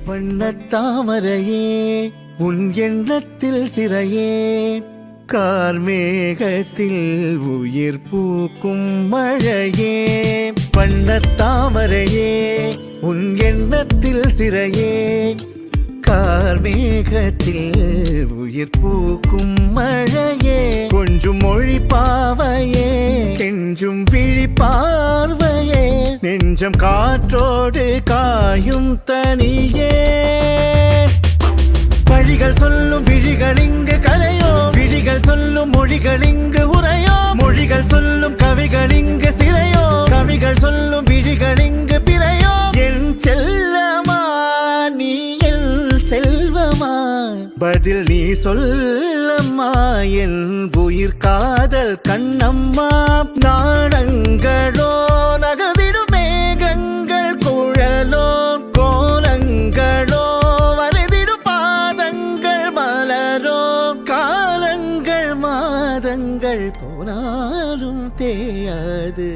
வண்ணத்தாமரையே உன் எண்ணத்தில் சிறையே கார்மேகத்தில் உயிர் பூக்கும் மழையே வண்ணத்தாமரையே உன் எண்ணத்தில் சிறையே கார்மேகத்தில் உயிர் பூக்கும் மழையே கொஞ்சம் மொழி பாவையே கெஞ்சும் விழி பார்வையே நெஞ்சம் காற்றோடு காயும் தனியே வழிகள் சொல்லும் விழிகள் இங்கு கரையோ விழிகள் சொல்லும் மொழிகள் இங்கு உரையோ மொழிகள் சொல்லும் கவிகள் இங்கு சிறையோ கவிகள் சொல்லும் விழிகள் இங்கு பிறையோ என் செல்லமா நீ என் செல்வமா பதில் நீ சொல்லம்மா என் உயிர் காதல் கண்ணம்மா நாடங்களோ நகர்ந்திடும் மேகங்கள் குழலோ கோலங்களோ வரைதிடும் பாதங்கள் மலரோ காலங்கள் மாதங்கள் போனாலும் தேயாது